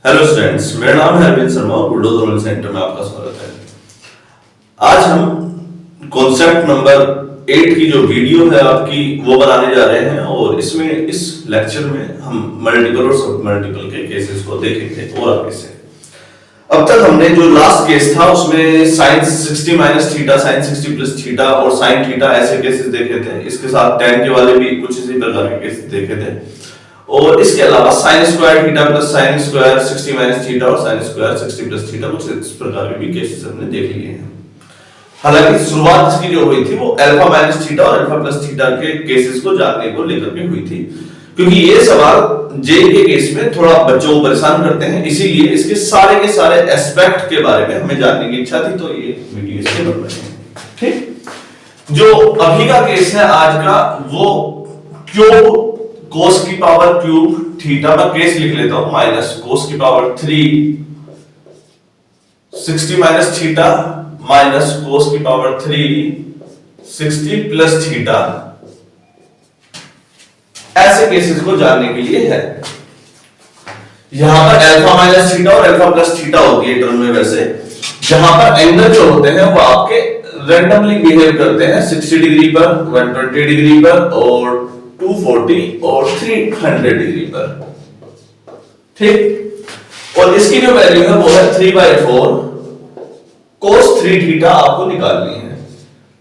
Hello students, मेरा नाम है अरविंद शर्मा और बुलडोजर नॉलेज सेंटर में आपका स्वागत है। आज हम कॉन्सेप्ट नंबर 8 की जो वीडियो है आपकी वो बनाने जा रहे हैं और इसमें इस लेक्चर में हम मल्टीपल और सब मल्टीपल के केसेस को देखेंगे और आगे से। अब तक हमने जो लास्ट केस था उसमें sin 60 minus theta, sin 60 plus theta और sin थीटा ऐसे केसेस देखे थे। इसके साथ tan के वाले भी कुछ इसी प्रकार के केसेस देखे थे और इसके अलावा sin square theta plus sin square 60 minus theta और sin स्क्वायर 60 प्लस थीटा, कुछ इस प्रकार के भी केसेस हमने देख लिए हैं। हालांकि शुरुआत इसकी जो हुई थी वो अल्फा माइनस थीटा और अल्फा प्लस थीटा के केसेस को जानने को लेकर के हुई थी, क्योंकि ये सवाल जे के केस में थोड़ा बच्चों को परेशान करते हैं, इसीलिए इसके सारे के सारे एस्पेक्ट के बारे में हमें जानने की इच्छा थी, तो ये वीडियो इसके बन रहे हैं। ठीक, जो अभी का केस है आज का वो क्यूब कोस की पावर क्यूब थीटा का केस लिख लेता हूं, माइनस कोस की power 3 60 minus theta minus cos की पावर 3 60 प्लस थीटा, ऐसे केसेस को जानने के लिए है। यहां पर अल्फा माइनस थीटा और अल्फा प्लस थीटा होती है टर्म में, वैसे जहां पर एंगल जो होते हैं वो आपके रैंडमली बिहेव करते हैं 60 डिग्री पर, 120 डिग्री पर और 240 और 300 डिग्री पर। ठीक, और इसकी जो वैल्यू है वो है 3/4 cos 3 थीटा आपको निकालनी है।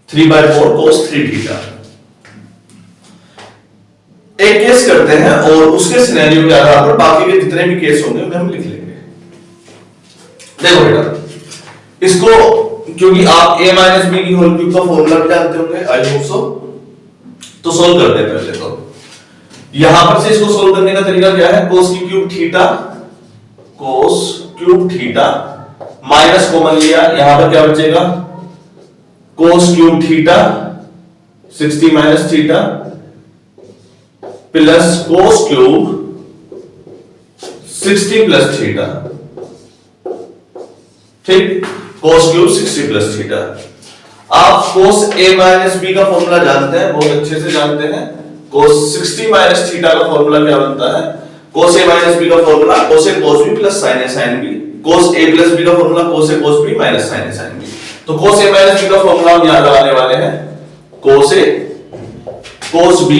3/4 cos 3 थीटा। एक केस करते हैं और उसके सिनेरियो के आधार पर बाकी के जितने भी केस होंगे उन्हें हम लिख लेंगे। देखो बेटा, इसको क्योंकि आप a माइनस बी की होल क्यूब का फॉर्मूला भी जानते होंगे, आई होप सो, तो सोल्व करते हैं पहले। तो यहां पर से इसको सोल्व करने का तरीका क्या है, cos की cube theta, cos cube theta minus common लिया, यहां पर क्या बचेगा cos cube theta 60 minus theta plus cos cube 60 plus theta. ठीक, cos क्यूब 60 प्लस थीटा। आप cos a माइनस b का फॉर्मूला जानते हैं, बहुत अच्छे से जानते हैं। cos 60 माइनस थीटा का फॉर्मूला क्या बनता है, cos a माइनस b का formula cos a cos b plus sin a sin b, cos a plus b का formula cos a cos b minus sin a sin b। तो cos a minus b का formula हम यहां लगाने वाले हैं, cos a cos b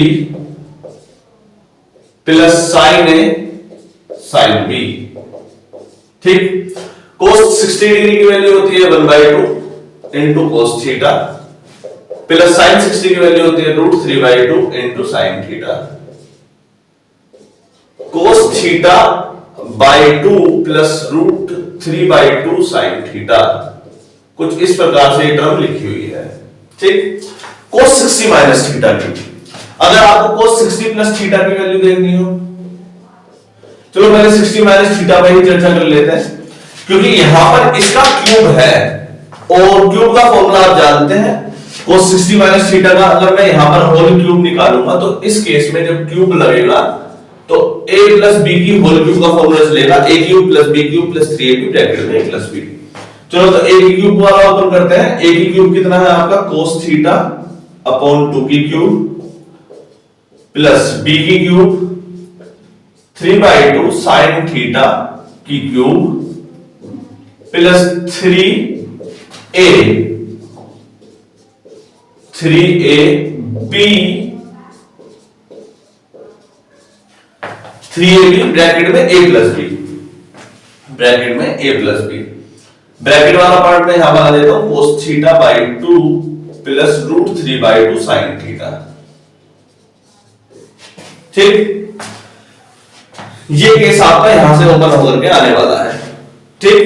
plus sin a sin b। ठीक, cos 60 degree की वैल्यू होती है 1/2 into cos theta plus sin 60 की वैल्यू होती है √3/2 into sin theta. cos theta by 2 plus √3/2 sin theta, कुछ इस प्रकार से ये टर्म लिखी हुई है। ठीक, cos 60 माइनस थीटा की, अगर आपको cos 60 प्लस थीटा की वैल्यू देखनी हो, चलो पहले 60 माइनस थीटा पर ही चर्चा कर लेते हैं, क्योंकि यहां पर इसका क्यूब है और क्यूब का फॉर्मूला आप जानते हैं cos 60 माइनस थीटा का। अगर मैं यहां पर होल क्यूब निकालूंगा तो इस केस में जब क्यूब लगेगा तो a प्लस b की होल क्यूब का फॉर्मूला चलेगा, a cube plus b cube plus 3ab bracket में a प्लस b। चलो तो a की क्यूब वाला ओपन करते हैं। a की क्यूब कितना है आपका cos थीटा अपॉन 2 की क्यूब प्लस b की क्यूब 3/2 sin थीटा की क्यूब प्लस 3a ब्रैकेट में a प्लस b, ब्रैकेट में a प्लस b। ब्रैकेट वाला पार्ट में यहां बना देता हूं cos theta by 2 plus √3/2 sin theta. ठीक, ये केस आपका यहां से ओपन होकर के आने वाला है। ठीक,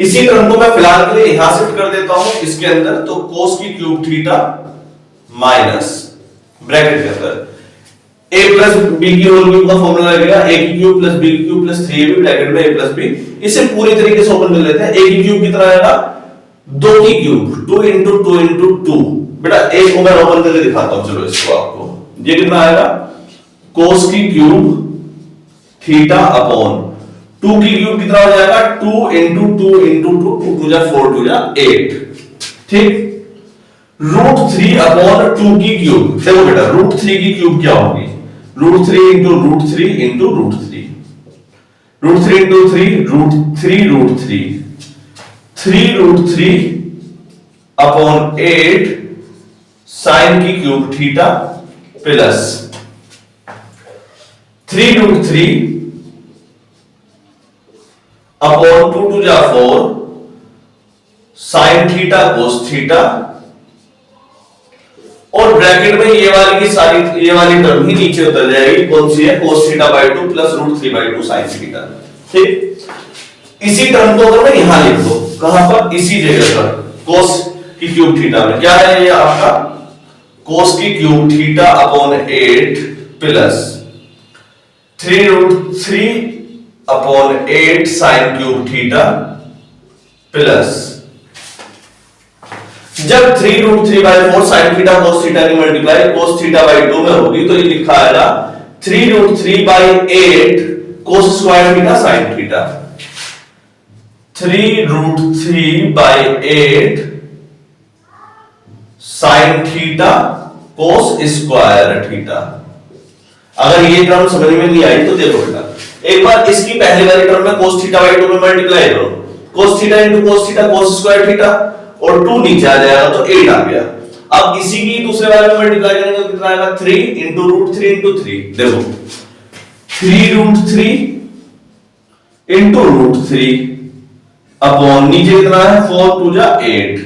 इसी टर्म को मैं फिलहाल के लिए यहां शिफ्ट कर देता हूं इसके अंदर, तो cos की क्यूब थीटा माइनस ब्रैकेट के अंदर a प्लस b की होल क्यूब का फॉर्मूला लगेगा, a की क्यूब प्लस b की क्यूब प्लस 3ab ब्रैकेट में a प्लस b। इसे पूरी तरीके से ओपन कर लेते हैं। a की क्यूब कितना आएगा, 2 की क्यूब 2 इंटू 2 इंटू 2। बेटा a को मैं ओपन करके दिखाता हूं, चलो इसको आपको, ये कितना आएगा cos की क्यूब थीटा अपॉन 2 की क्यूब कितना हो जाएगा 2 इंटू 2 इंटू 2, 2 जा 4 2 जा 8। ठीक, √3 अपॉन 2 की क्यूब। देखो बेटा √3 की क्यूब क्या होगी, √3 into √3 into √3। Root 3 into 3 root 3 upon 8 sine की cube theta plus 3 root 3 upon 2 टू जा 4 साइन थीटा कोस थीटा, और ब्रैकेट में ये वाली टर्म ही नीचे उतर जाएगी, कौन सी है, cos theta by 2 plus root 3 by 2 sine theta. ठीक, इसी टर्म को अगर मैं यहां लिख दो, कहां पर, इसी जगह पर, cos की क्यूब थीटा में क्या है, ये आपका cos की cube theta upon 8 plus 3 root 3 upon 8 sine cube theta plus, जब 3 root 3 by 4 sine theta cos theta की मल्टीप्लाई कोस थीटा बाई 2 में होगी तो ये लिखा आएगा 3 root 3 by 8 cos square theta sine theta. 3 root 3 by 8 sine theta cos square theta. अगर ये टर्म समझ में नहीं आई तो देखो बेटा, एक बार इसकी पहली वाली टर्म में cos थीटा बाई 2 में मल्टीप्लाई करो, cos theta into cos theta cos square theta, और 2 नीचे आ जाएगा तो 8 आ गया। अब इसी की दूसरे वाले में मल्टीप्लाई करेंगे तो कितना आएगा, 3 इंटू रूट 3 इंटू 3, देखो 3 रूट 3 इंटू रूट 3 अपॉन नीचे कितना है 4 टू जा 8,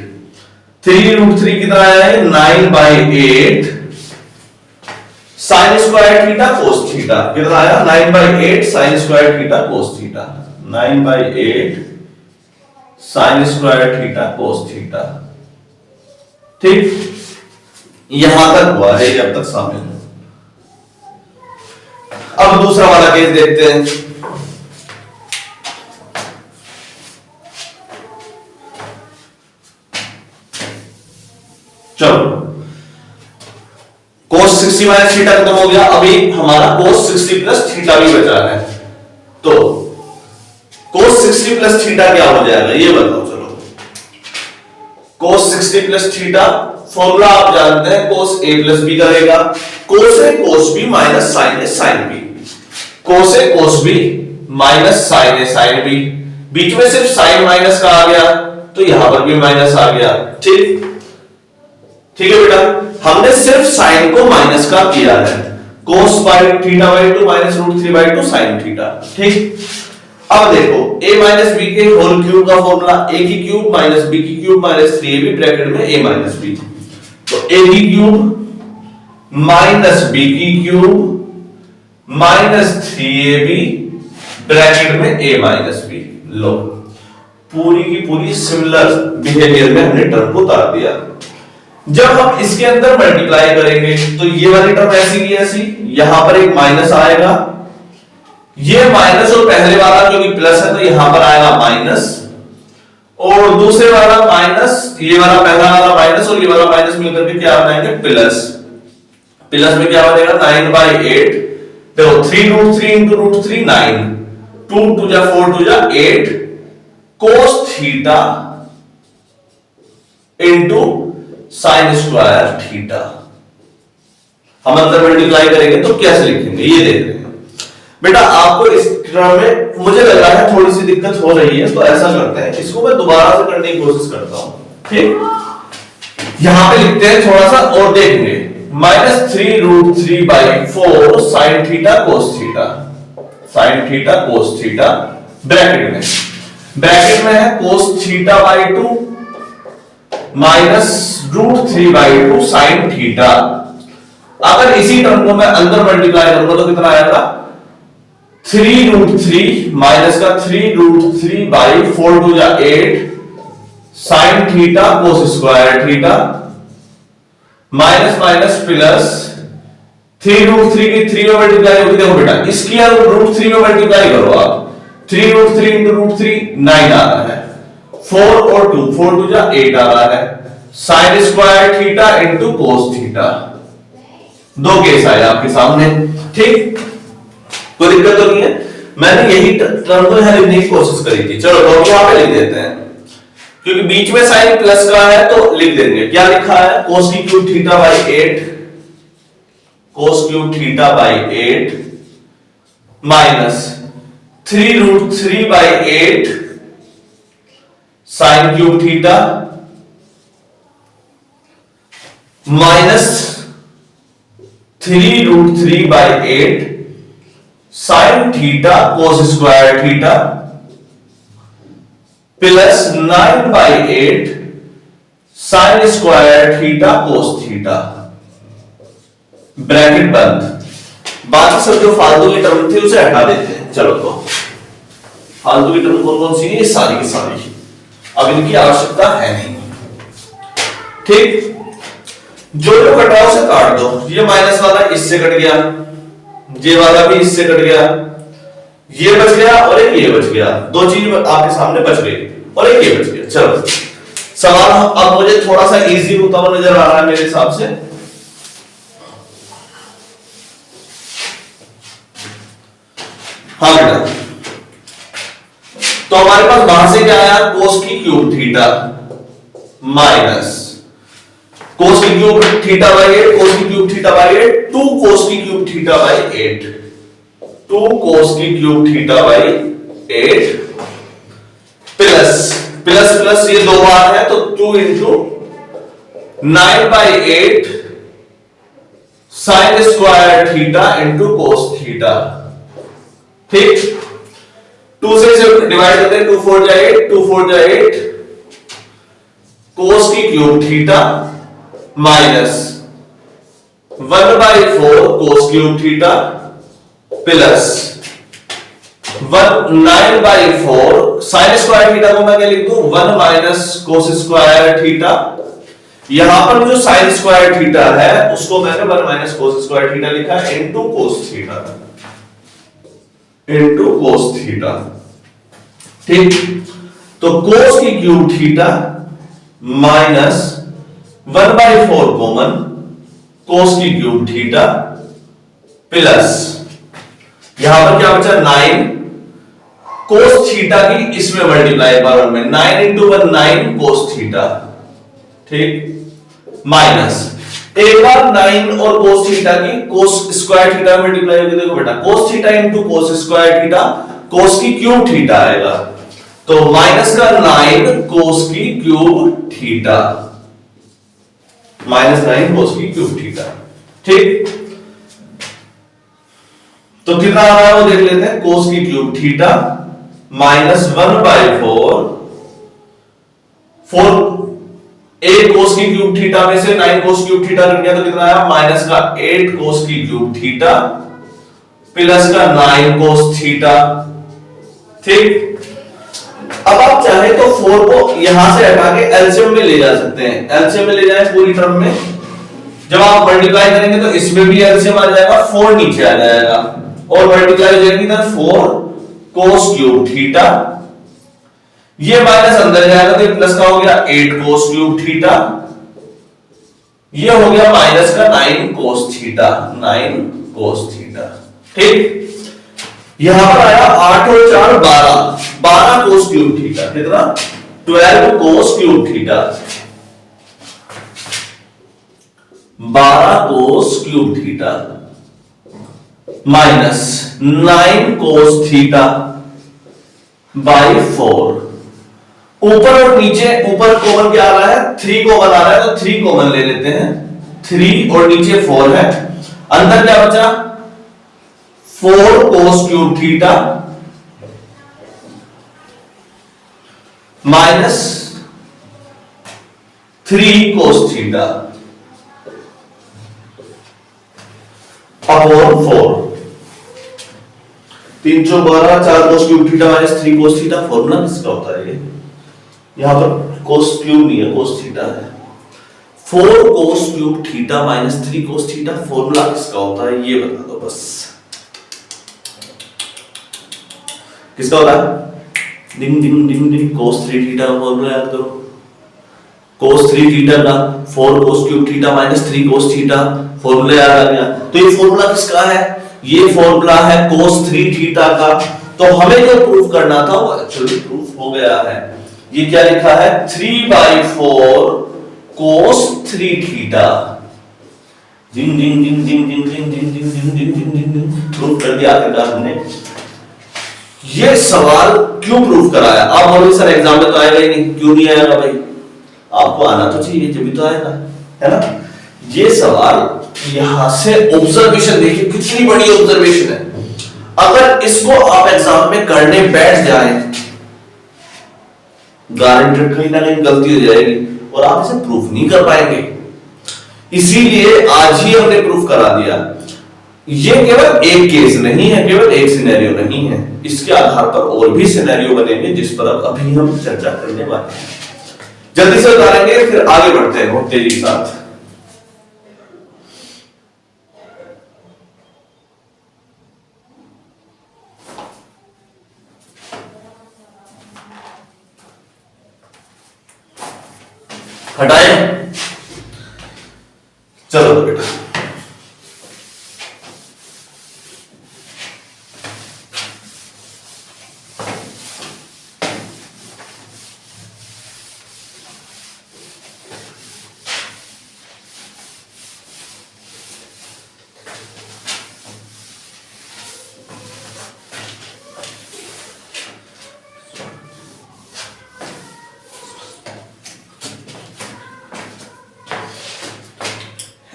3 रूट 3 कितना आया है 9 by 8 sign square theta cos theta, कितना आया 9 by 8 sign square theta cos theta, 9 by 8 sign square theta cos theta. ठीक, यहां तक हुआ है, ये अब तक शामिल है। अब दूसरा वाला केस देखते हैं। चलो, cos 60 माइनस थीटा खत्म हो गया, अभी हमारा cos 60 प्लस थीटा भी बचा है, तो cos 60 प्लस थीटा क्या हो जाएगा ये बताओ। चलो, cos 60 प्लस थीटा फॉर्मूला आप जानते हैं, cos a प्लस b करेगा, cos a cos b minus sin a sin b, cos a cos b minus sin a sin b, बीच में सिर्फ sin माइनस का आ गया तो यहां पर भी माइनस आ गया। ठीक, ठीक है बेटा, हमने सिर्फ sin को माइनस का किया है, cos by theta by 2 minus root 3 by 2 sin theta. ठीक, अब देखो a माइनस बी के होल क्यूब का फॉर्मूला a की क्यूब माइनस b की क्यूब माइनस 3ab ब्रैकेट में a माइनस b, तो a की क्यूब माइनस b की क्यूब माइनस 3ab ब्रैकेट में a माइनस b। लो, पूरी की पूरी सिमिलर बिहेवियर में हमने टर्म को उतार दिया। जब हम इसके अंदर मल्टीप्लाई करेंगे तो ये वाली टर्म ऐसी की ऐसी, यहां पर एक माइनस आएगा, ये माइनस और पहले वाला क्योंकि प्लस है तो यहां पर आएगा माइनस, और दूसरे वाला माइनस, ये वाला पहला वाला माइनस और ये वाला माइनस मिलकर के क्या बनाएंगे प्लस, प्लस में क्या बनेगा 9 बाई 8, देखो 3 रूट 3 इंटू रूट 3 9, 2 टू जा 4 टू जा 8 cos theta into sine square theta. हम अंदर मल्टीप्लाई करेंगे तो कैसे लिखेंगे ये देख रहे हैं बेटा। आपको इस टर्म में मुझे लग रहा है थोड़ी सी दिक्कत हो रही है, तो ऐसा करते हैं, इसको मैं दोबारा से करने की कोशिश करता हूं। ठीक, यहां पे लिखते हैं थोड़ा सा और देखेंगे, minus 3 root 3 by 4 sine theta cos theta, sine theta cos theta bracket में है cos theta by 2 minus root 3 by 2 sine theta. अगर इसी टर्म को मैं अंदर मल्टीप्लाई करूंगा तो कितना आएगा 3 रूट 3 माइनस का 3 रूट 3 बाई 4 टू जा 8 sine theta cos square theta minus minus plus 3 root 3 की 3 में मल्टीप्लाई होगी, देखो बेटा इसकी रूट 3 में मल्टीप्लाई करो आप, 3 रूट 3 इंटू रूट 3 9 आ रहा है, 4 और 2 4 टू जा 8 आ रहा है, sine square theta into cos theta. दो केस आए आपके सामने। ठीक, कोई दिक्कत तो नहीं है, मैंने यही टर्म को यहां लिखने की कोशिश करी थी। चलो तो यहां पे लिख देते हैं, क्योंकि बीच में साइन प्लस का है तो लिख देंगे। क्या लिखा है, कोस की cube theta by 8, cos cube theta by 8 minus 3√3/8 sign cube theta minus 3√3/8 sign theta cos square theta plus 9/8 sign square theta cos theta, bracket बंद। बाकी सब जो फालतू की टर्म थी उसे हटा देते हैं। चलो तो फालतू की टर्म कौन कौन सी है? ये सारी की सारी, अब इनकी आवश्यकता है नहीं। ठीक, जो जो कटा उसे काट दो। ये माइनस वाला इससे कट गया, ये वाला भी इससे कट गया, ये बच गया और एक ये बच गया। दो चीज आपके सामने बच गई और एक ये बच गया। चलो सवाल अब मुझे थोड़ा सा इजी होता हुआ नजर आ रहा है मेरे हिसाब से। हाँ बेटा, तो हमारे पास वहां से क्या आया? कोस की क्यूब थीटा माइनस कोस की क्यूब थीटा बाई 8, कोस की क्यूब थीटा बाई 8, 2 कोस की क्यूब थीटा बाई 8, 2 कोस की cube theta by 8 plus plus plus ये दो बार है तो 2 into 9/8 sign square theta into cos theta. ठीक, 2 से डिवाइड करते हैं, 2 4 जा 8, 2 4 जा 8 कोस की cube theta minus 1/4 cos cube theta plus 9/4 sign square theta को मैं क्या लिख दूं? 1 माइनस कोस स्क्वायर थीटा। यहां पर जो साइन स्क्वायर थीटा है उसको मैंने 1 माइनस कोस स्क्वायर थीटा लिखा है into cos theta, into cos theta. ठीक, तो कोस की क्यूब थीटा माइनस 1/4 कॉमन कोस की क्यूब थीटा प्लस यहां पर क्या बचा? 9 कोस थीटा की इसमें मल्टीप्लाई बार में 9 इंटू 1 9 कोस थीटा। ठीक, माइनस एक बार 9 और कोस थीटा की कोस स्क्वायर थीटा मल्टीप्लाई होगी। देखो बेटा, कोस थीटा इंटू कोस स्क्वायर थीटा कोस की क्यूब थीटा आएगा, तो माइनस का 9 कोस की क्यूब थीटा, माइनस 9 कोस की क्यूब थीटा। ठीक, तो कितना आ रहा है वो देख लेते हैं। कोस की क्यूब थीटा माइनस 1/4 8 कोस की क्यूब थीटा में से 9 कोस क्यूब थीटा कट गया तो कितना आया? माइनस का 8 कोस की क्यूब थीटा प्लस का 9 कोस थीटा। ठीक, अब आप चाहे तो 4 को यहां से हटा के एलसीएम में ले जा सकते हैं। एलसीएम में ले जाए पूरी टर्म में, जब आप मल्टीप्लाई करेंगे तो इसमें भी एलसीएम आ जाएगा, 4 नीचे आ जाएगा और मल्टीप्लाई हो जाएगी ना 4 कोस क्यूब थीटा, ये माइनस अंदर जाएगा तो प्लस का हो गया 8 कोस क्यूब थीटा, ये हो गया माइनस का 9 कोस थीटा, 9 कोस थीटा। ठीक, यहां पर आया 8 और 4 12 कोस क्यूब थीटा, कितना? 12 cos cube theta, 12 cos cube theta minus 9 cos theta by 4। ऊपर और नीचे, ऊपर कॉमन क्या आ रहा है? 3 कॉमन आ रहा है तो 3 कॉमन ले लेते हैं, 3 और नीचे 4 है, अंदर क्या बचा? 4 cos cube theta minus 3 cos theta upon 4। 3 4 12 4 cos cube theta minus 3 cos theta. Formula किसका होता है? ये यहां पर कोस क्यूब नहीं है, कोस थीटा है। 4 cos cube theta minus 3 cos theta, formula किसका होता है ये बता दो बस। किसका होता है? डिंग डिंग डिंग डिंग, कोस 3 थीटा का फॉर्मूला याद करो। कोस 3 थीटा का 4 cos cube theta minus 3 cos theta, formula याद आ गया। तो ये फॉर्मूला किसका है? ये फॉर्मूला है कोस 3 थीटा का। तो हमें जो प्रूफ करना था वो एक्चुअली प्रूफ हो गया है। ये क्या लिखा है? 3/4 कोस 3 थीटा। जिंग जिंग जिंग जिंग जिंग जिंग जिंग जिंग जिंग जिंग जिंग जिंग प्रूफ कर दिया आखिरकार हमने। ये सवाल क्यों प्रूफ कराया? आप बोलोगे सर एग्जाम में तो आएगा ही नहीं। क्यों नहीं आएगा भाई? आपको आना तो चाहिए, जब भी तो आएगा, है ना। ये सवाल यहां से ऑब्जर्वेशन देखिए, कितनी बड़ी ऑब्जर्वेशन है। अगर इसको आप एग्जाम में करने बैठ जाए, गारंटेड कहीं ना कहीं गलती हो जाएगी और आप इसे प्रूफ नहीं कर पाएंगे। इसीलिए आज ही हमने प्रूफ करा दिया। ये केवल एक केस नहीं है, केवल एक सिनेरियो नहीं है, इसके आधार पर और भी सिनेरियो बनेंगे जिस पर अब अभी हम चर्चा करने वाले हैं। जल्दी से उतारेंगे, फिर आगे बढ़ते हैं बहुत तेजी के साथ। हटाएं, चलो बेटा।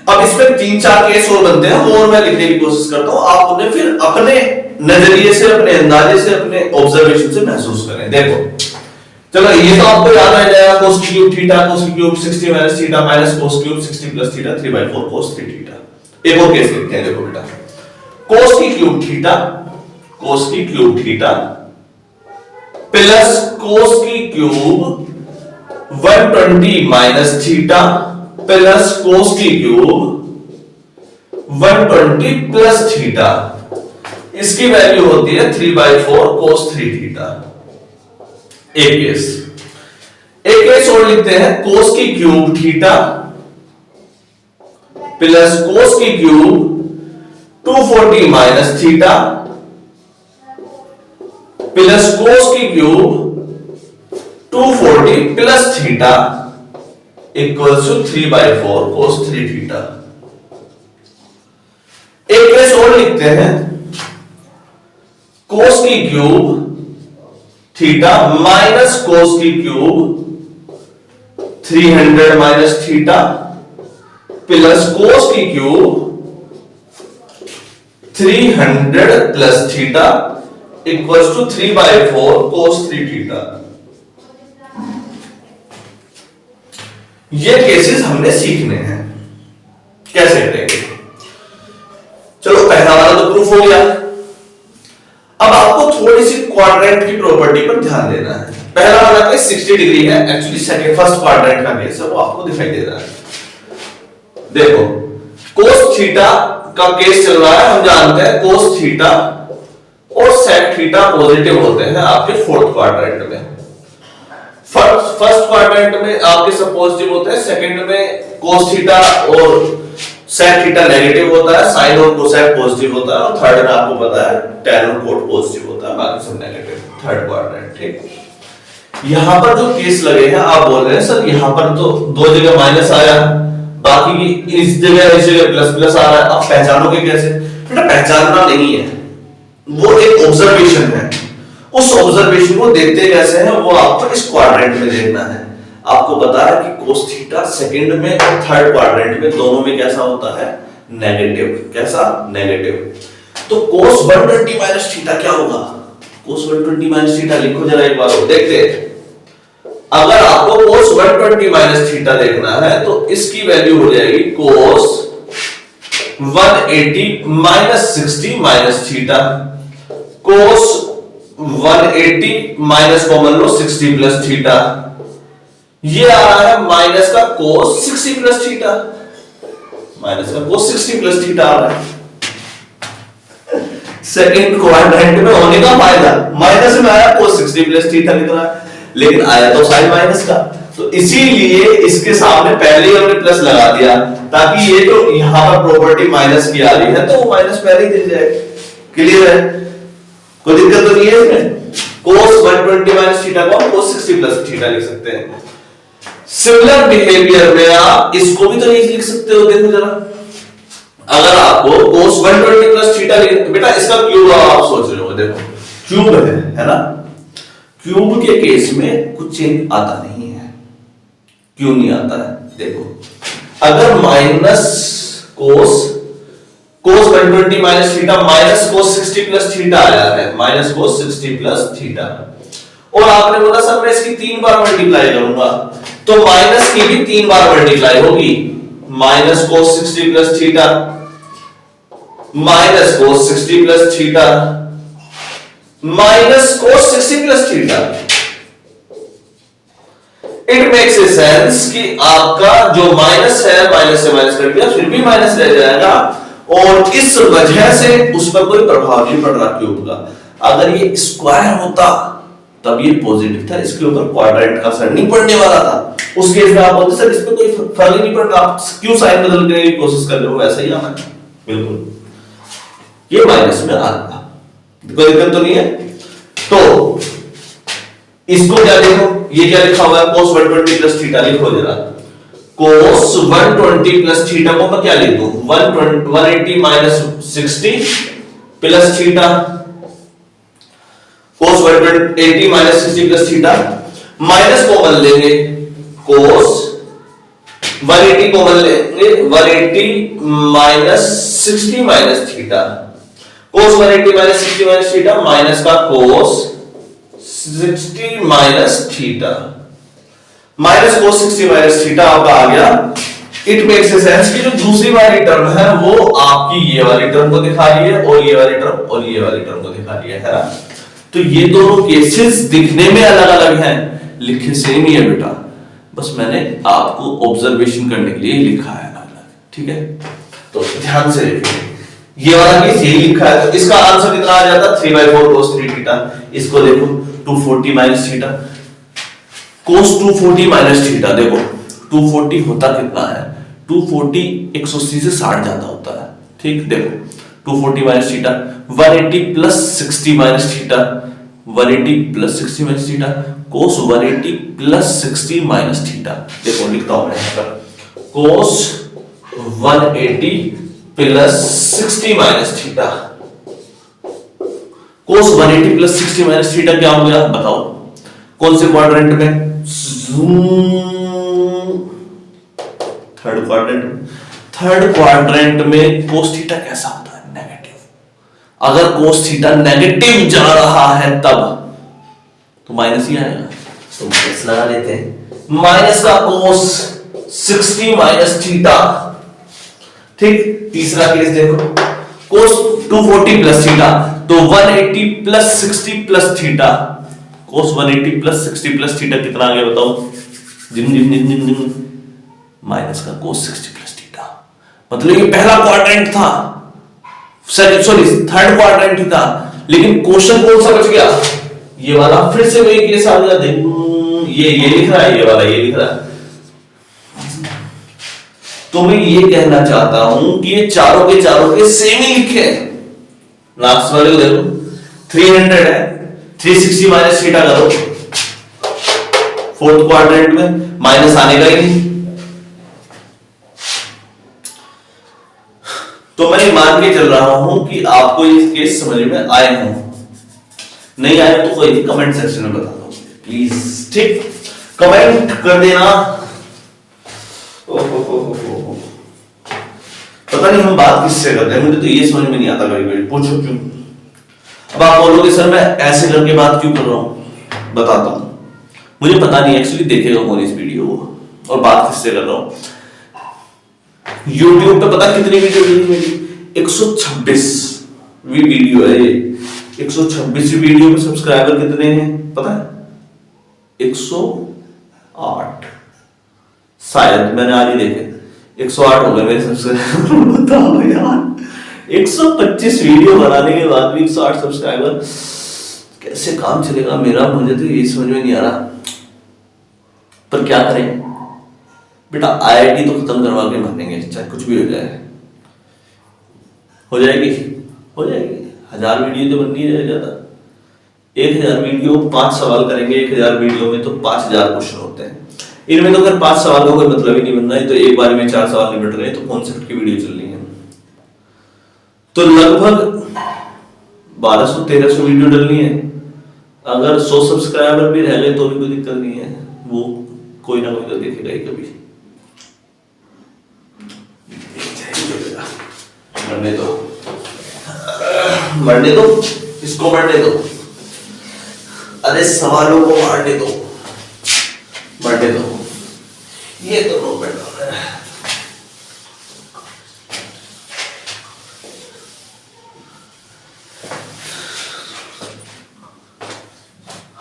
अब इसमें 3-4 केस और बनते हैं, वो और मैं लिखने की कोशिश करता हूं, आप उन्हें फिर अपने नजरिए से, अपने अंदाजे से, अपने ऑब्जर्वेशन से महसूस करें। देखो, चलो ये तो आपको याद आ जाएगा, cos की क्यूब थीटा, cos की cube 60 minus theta minus cos cube 60 plus theta 3/4 cos 3 theta. एक और केस लिखते हैं, देखो बेटा, cos की क्यूब थीटा, cos की क्यूब थीटा प्लस cos की cube 120 minus theta plus cos की क्यूब 120 प्लस थीटा, इसकी वैल्यू होती है 3/4 cos 3 थीटा। एक केस और लिखते हैं, cos की क्यूब थीटा प्लस cos की cube 240 minus theta plus cos की cube 240 plus theta equals to 3/4 cos 3 theta. एक केस और लिखते हैं, cos की क्यूब थीटा माइनस cos की cube 300 minus theta plus cos की cube 300 plus theta equals to 3/4 cos 3 theta. ये केसेस हमने सीखने हैं, कैसे करेंगे। चलो, पहला वाला तो प्रूफ हो गया। अब आपको थोड़ी सी क्वाड्रेंट की प्रॉपर्टी पर ध्यान देना है। पहला वाला केस 60 डिग्री है, एक्चुअली सेकंड फर्स्ट क्वाड्रेंट का केस है, वो आपको दिखाई दे रहा है। देखो, cos थीटा का केस चल रहा है, हम जानते हैं cos थीटा और sec थीटा पॉजिटिव होते हैं आपके फोर्थ क्वाड्रेंट में। फर्स्ट क्वाड्रेंट में आपके सब पॉजिटिव होते हैं, सेकंड में cos थीटा और sec थीटा नेगेटिव होता है, sin और cosec पॉजिटिव होता है, और थर्ड में आपको पता है tan और cot पॉजिटिव होता है, बाकी सब नेगेटिव। थर्ड क्वाड्रेंट, ठीक। यहां पर जो केस लगे हैं, आप बोल रहे हैं सर यहां पर तो दो जगह माइनस आया, बाकी इस जगह प्लस प्लस आ रहा है, आप पहचानोगे कैसे? बेटा, पहचानना नहीं है, वो एक ऑब्जर्वेशन है। उस ऑब्जर्वेशन को देखते कैसे हैं, वो आपको इस क्वाड्रेंट में देखना है। आपको पता है कि cos थीटा सेकंड में और थर्ड क्वाड्रेंट में दोनों में कैसा होता है? नेगेटिव। कैसा? नेगेटिव। तो cos 120 माइनस थीटा क्या होगा? cos 120 माइनस थीटा लिखो जरा एक बार, देखते हैं। अगर आपको cos 120 माइनस थीटा देखना है तो इसकी वैल्यू हो जाएगी cos 180 minus 60 minus theta. cos 180 minus common लो 60 प्लस थीटा, ये आ रहा है माइनस का cos 60 प्लस थीटा, माइनस का cos 60 प्लस थीटा आ रहा है। सेकंड क्वाड्रेंट में होने का फायदा, माइनस में आया cos 60 प्लस थीटा लिख रहा है, लेकिन आया तो साइन माइनस का, तो इसीलिए इसके सामने पहले ही हमने प्लस लगा दिया, ताकि ये जो यहां पर प्रॉपर्टी माइनस की आ रही है तो वो माइनस पहले ही दिख जाए। क्लियर है? कोई दिक्कत तो नहीं है इसमें। cos 120 माइनस थीटा को हम cos 60 प्लस थीटा लिख सकते हैं। सिमिलर बिहेवियर में आप इसको भी तो लिख सकते हो, देखो जरा। अगर आपको cos 120 प्लस थीटा, बेटा इसका क्यूब आप सोच रहे हो, देखो क्यूब है ना। क्यूब के केस में कुछ चेंज आता नहीं है। क्यों नहीं आता है? देखो, अगर minus cos 120 minus theta minus कोस 60 प्लस थीटा आया है, माइनस कोस 60 प्लस थीटा, और आपने बोला सर मैं इसकी 3 बार मल्टीप्लाई करूंगा, तो माइनस की भी 3 बार मल्टीप्लाई होगी। Minus cos 60 plus theta minus cos 60 plus theta minus cos 60 plus theta. It makes a sense कि आपका जो माइनस है, माइनस से माइनस कट गया, फिर भी माइनस रह जाएगा, और इस वजह से उस पर कोई प्रभाव नहीं पड़ रहा क्यूब का। अगर ये स्क्वायर होता तब ये पॉजिटिव था, इसके ऊपर क्वाड्रेंट का असर नहीं पड़ने वाला था। उस केस में आप बोलते सर इस पे कोई फर्क ही नहीं पड़ रहा, आप क्यों साइन बदलने की कोशिश कर रहे हो, वैसा ही आना है। बिल्कुल ये माइनस में आ रहा, कोई दिक्कत तो नहीं है। तो इसको क्या देखो, ये क्या लिखा हुआ है, cos 120 प्लस थीटा लिखो जरा। cos 120 प्लस थीटा को मैं क्या लिख दूं, 180 minus 60 plus theta, cos 180 minus 60 plus theta, minus common लेंगे, cos 180 कॉमन लेंगे, 180 minus 60 minus theta, cos 180 minus 60 minus theta, minus का cos 60 minus theta, minus cos 60 minus theta आपका आ गया। इट मेक्स ए सेंस कि जो दूसरी वाली टर्म है वो आपकी ये वाली टर्म को दिखा रही है, और ये वाली टर्म और ये वाली टर्म को दिखा रही है ना। तो ये दोनों केसेस दिखने में अलग अलग हैं, लिखे सेम ही है बेटा, बस मैंने आपको ऑब्जर्वेशन करने के लिए लिखा है अलग अलग, ठीक है। तो ध्यान से देखिए, ये वाला केस यही लिखा है, तो इसका आंसर कितना आ जाता, 3/4 cos 3 थीटा। इसको देखो 240 minus theta, cos 240 minus theta, देखो 240 होता कितना है, 240 180 से 60 ज्यादा होता है, ठीक। देखो 240 minus theta, 180 plus 60 minus theta, 180 plus 60 minus theta, cos 180 plus 60 minus theta. देखो लिखता हूं मैं यहां पर, cos 180 plus 60 minus theta, cos 180 plus 60 minus theta क्या हो गया बताओ, कौन से क्वाड्रेंट में, थर्ड क्वाड्रेंट में cos थीटा कैसा होता है, नेगेटिव। अगर cos थीटा नेगेटिव जा रहा है तब तो माइनस ही आएगा, तो माइनस लगा लेते हैं, माइनस का cos 60 माइनस थीटा, ठीक। तीसरा केस देखो, cos 240 प्लस थीटा, तो 180 plus 60 plus theta, cos 180 plus 60 plus theta कितना आ गया बताओ, जिन जिन जिन जिन जिन माइनस का cos 60 प्लस थीटा। मतलब ये पहला क्वाड्रेंट था, सॉरी थर्ड क्वाड्रेंट ही था, लेकिन क्वेश्चन कौन सा बच गया, ये वाला। फिर से वही केस आ गया, ये लिख रहा है, ये वाला ये लिख रहा है। तो मैं ये कहना चाहता हूं कि ये चारों के सेम ही लिखे हैं। लास्ट वाले को देखो, 300 है, 360 माइनस थीटा करो, फोर्थ क्वाड्रेंट में माइनस आने का ही नहीं। तो मैं मान के चल रहा हूं कि आपको ये केस समझ में आए हों, नहीं आए तो कोई कमेंट सेक्शन में बता दो प्लीज, ठीक। कमेंट कर देना। पता नहीं हम बात किससे करते हैं, मुझे तो ये समझ में नहीं आता कभी कभी, पूछो क्यों। अब आप बोलोगे सर मैं ऐसे करके बात क्यों कर रहा हूं, बताता हूं। मुझे पता नहीं एक्चुअली देखेगा कौन इस वीडियो को और बात किससे कर रहा हूं। YouTube पे पता कितनी वीडियो मेरी, 126वीं वीडियो है ये। 126वीं वीडियो में सब्सक्राइबर कितने हैं पता है, 108 शायद, मैंने आज ही देखे 108 हो गए मेरे सब्सक्राइबर। बताओ यार, 125 वीडियो बनाने के बाद भी 108 सब्सक्राइबर, कैसे काम चलेगा मेरा, मुझे तो ये समझ में नहीं आ रहा। पर क्या करें बेटा, IIT तो खत्म करवा के मानेंगे, चाहे कुछ भी हो जाए। हो जाएगी 1000 वीडियो तो बननी है ज्यादा, 1000 वीडियो 5 सवाल करेंगे, 1000 वीडियो में तो 5000 क्वेश्चन होते हैं। इनमें तो अगर 5 सवाल का कोई मतलब ही नहीं बनना है, तो एक बार में 4 सवाल निपट रहे हैं, तो कॉन्सेप्ट की वीडियो चल रही है। तो लगभग 1200-1300 वीडियो डलनी है। अगर 100 सब्सक्राइबर भी रह गए तो भी कोई दिक्कत नहीं है, वो कोई ना कोई तो देखेगा ही कभी। मरने दो इसको, मरने दो, अरे सवालों को मारने दो, मरने दो। ये तो नो बैठ रहा है।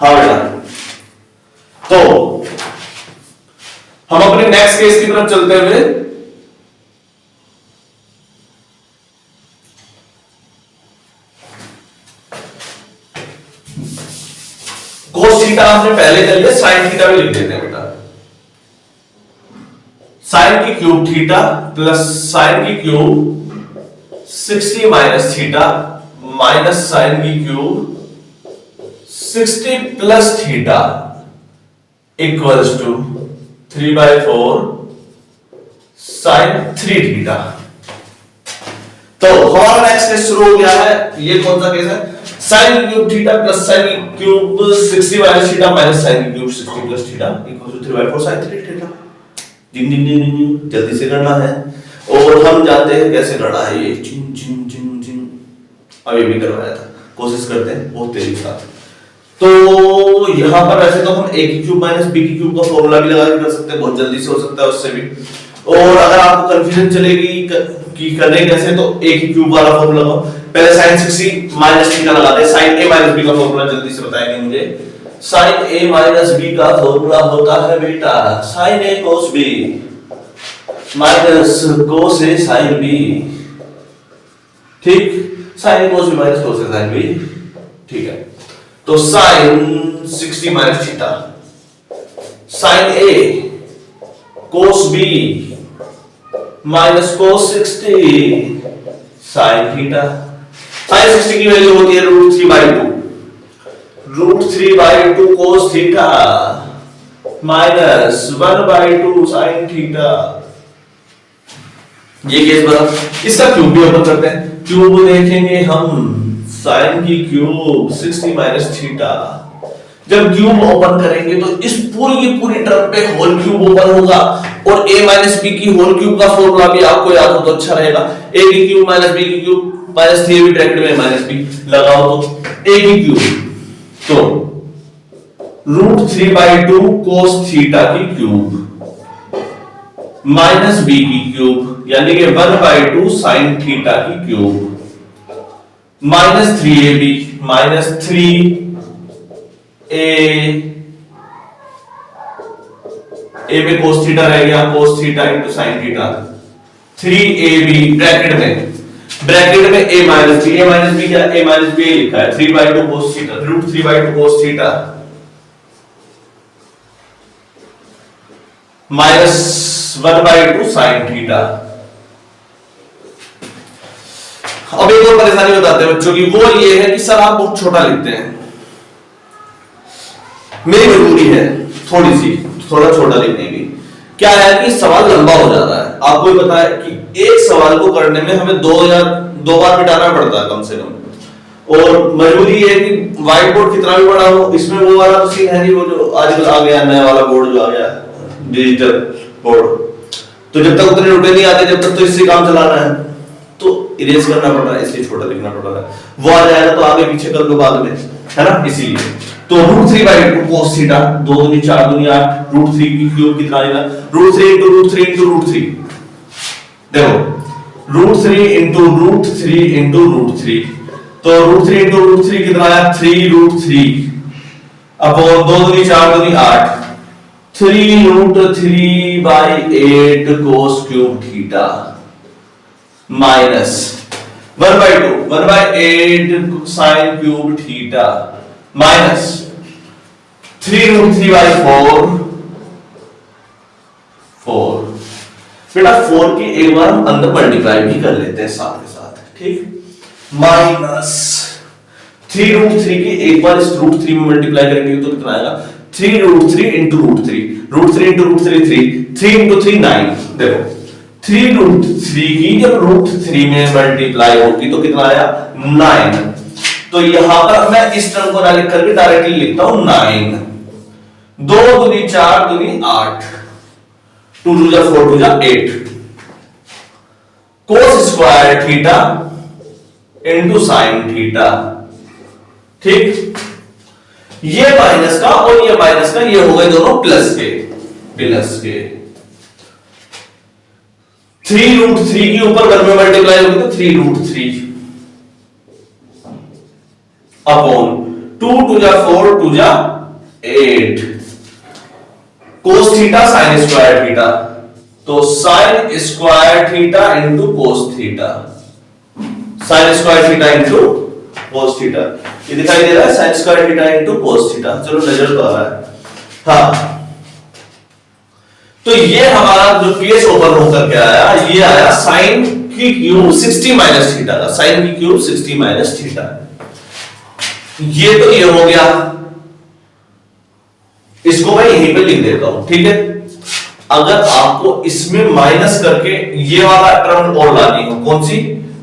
हाँ बेटा, तो हम अपने नेक्स्ट केस की तरफ चलते हुए कोस थीटा हमने पहले कर लिया, साइन थीटा भी लिख देते हैं बेटा। साइन की क्यूब थीटा प्लस साइन की cube 60 minus theta minus sine की cube 60 plus theta equals to 3/4 sine 3 theta. तो हमारा नेक्स्ट केस शुरू हो गया है। ये कौन सा केस है? Sine cube theta plus sine cube 60 minus theta minus sine cube 60 plus theta equal to 3/4 sine 3 theta. जिन जिन जिन जल्दी से करना है और हम जानते हैं कैसे करना है। ये जिन जिन जिन जिन अभी भी करवाया था, कोशिश करते हैं बहुत तेजी के साथ। तो यहां पर वैसे तो हम a की क्यूब माइनस b की क्यूब का फॉर्मूला भी लगा के कर सकते हैं, बहुत जल्दी से हो सकता है उससे भी। और अगर आपको कंफ्यूजन चलेगी कि करने कैसे, तो a की क्यूब वाला फॉर्मूला लगाओ। पहले sin 60 माइनस थीटा लगाते हैं। sin a माइनस b का फॉर्मूला जल्दी से बताएंगे मुझे। sin a माइनस b का फॉर्मूला होता है बेटा sin a cos b minus cos a sin b। ठीक, sin a cos b minus cos a sin b। ठीक है, तो sin 60 minus theta sin a cos b minus cos 60 sin theta. sin 60 की value होती है √3/2 √3/2 cos theta minus 1/2 sin theta. ये case बना। इसका क्यूब भी ओपन करते हैं। क्यूब देखेंगे हम sin की क्यूब 60 माइनस थीटा। जब क्यूब ओपन करेंगे तो इस पूरी की पूरी टर्म पे होल क्यूब ओपन होगा और a माइनस b की होल क्यूब का फॉर्मूला भी आपको याद हो तो अच्छा रहेगा। a की क्यूब माइनस b की क्यूब माइनस 3 भी ब्रैकेट में माइनस b लगाओ तो a की क्यूब तो √3/2 cos थीटा की क्यूब माइनस b की क्यूब यानी कि 1/2 sin थीटा की cube minus 3ab minus 3a में cos थीटा रह गया, cos theta into sin theta 3ab bracket में a माइनस b क्या a माइनस b लिखा है 3/2 cos theta √3/2 cos theta minus 1/2 sin theta. अब एक और परेशानी बताते हैं बच्चों की, वो ये है कि सर आप बहुत छोटा लिखते हैं। मेरी मजबूरी है थोड़ा छोटा लिखने की। क्या है कि सवाल लंबा हो जा रहा है। आपको भी पता है कि एक सवाल को करने में हमें दो बार मिटाना पड़ता है कम से कम। और मजबूरी ये है कि व्हाइट बोर्ड कितना भी बड़ा हो, इसमें वो वाला तो सीन है नहीं, वो जो आजकल आ गया नया वाला बोर्ड जो आ गया डिजिटल बोर्ड, तो जब तक उतने रुपए नहीं आते जब तक तो इससे काम चलाना है, तो इरेज करना पड़ रहा है, इसलिए छोटा लिखना पड़ रहा है। वो आ जाएगा तो आगे पीछे कर लो बाद में, है ना। इसीलिए तो √3/2 cos थीटा 2 दूनी 4 दूनी 8 √3 की क्यूब कितना आएगा √3 into √3 into √3। देखो √3 into √3 into √3 तो √3 into √3 कितना आया 3√3 अपॉन 2 दूनी 4 दूनी 8 3√3/8 cos cube theta minus 1/8 sin cube theta minus 3√3/4 बेटा 4 की एक बार हम अंदर मल्टीप्लाई भी कर लेते हैं साथ के साथ, ठीक। माइनस 3√3 की एक बार इस √3 में मल्टीप्लाई करेंगे तो कितना आएगा 3√3 into √3 into √3 3 into 3 9। देखो 3√3 की जब √3 में मल्टीप्लाई होगी तो कितना आया 9 तो यहां पर मैं इस टर्म को ना लिख करके डायरेक्टली लिखता हूं 9, 2 दूनी 4 दूनी 8, 2 2 जा 4 2 जा 8 cos square theta into sine theta. ठीक, ये माइनस का और ये माइनस का, ये हो गए दोनों प्लस के। 3√3 के ऊपर 1 में मल्टीप्लाई होगी तो 3√3 अपॉन 2 2 जा 4 2 जा 8 cos theta sine square theta, तो sine square theta into cos theta, sine square theta into cos theta. ये दिखाई दे रहा है, sine square theta into cos theta. चलो नजर तो आ रहा है। हाँ, तो ये हमारा जो केस ओपन होकर के आया, ये आया साइन की क्यूब 60 माइनस थीटा का, साइन की क्यूब 60 माइनस थीटा। ये तो ये हो गया, इसको मैं यहीं पे लिख देता हूं। ठीक है, अगर आपको इसमें माइनस करके ये वाला टर्म और लानी हो, कौन सी,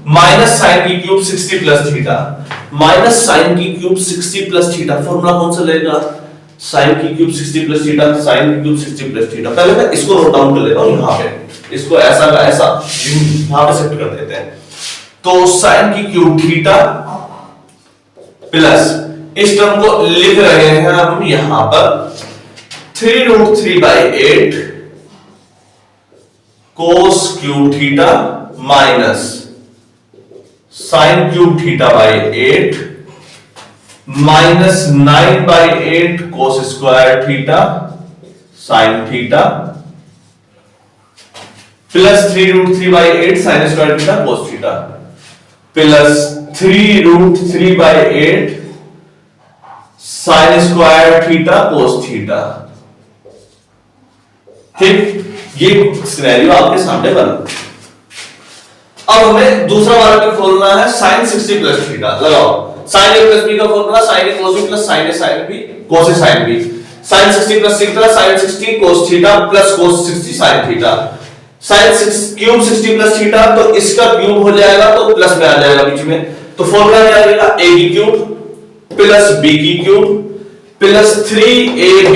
माइनस साइन की cube 60 plus theta, minus sine की क्यूब 60 प्लस थीटा, फॉर्मूला कौन सा लेगा, साइन की क्यूब 60 प्लस थीटा, साइन की क्यूब 60 प्लस थीटा। पहले मैं इसको नोट डाउन कर लेता हूं यहां पे, इसको ऐसा का ऐसा यहां पे शिफ्ट कर देते हैं। तो साइन की क्यूब थीटा प्लस, इस टर्म को लिख रहे हैं हम यहां पर 3√3/8 cos cube theta minus sine cube theta by 8 minus 9/8 cos square theta sine theta plus 3√3/8 sign square theta cos theta plus 3√3/8 sign square theta cos theta. ठीक, ये सिनेरियो आपके सामने बना। अब हमें दूसरा वाला भी खोलना है, साइन 60 प्लस थीटा। लगाओ, साइन ए प्लस बी का formula, sine A cos B plus sine A sine B cos A sine B, sine 60 plus theta sine 60 cos theta plus cos 60 sine theta, sine cube 60 plus theta, तो इसका cube हो जाएगा तो plus में आ जाएगा बीच में, तो फॉर्मूला क्या आ जाएगा, ए की क्यूब प्लस बी की क्यूब प्लस 3ab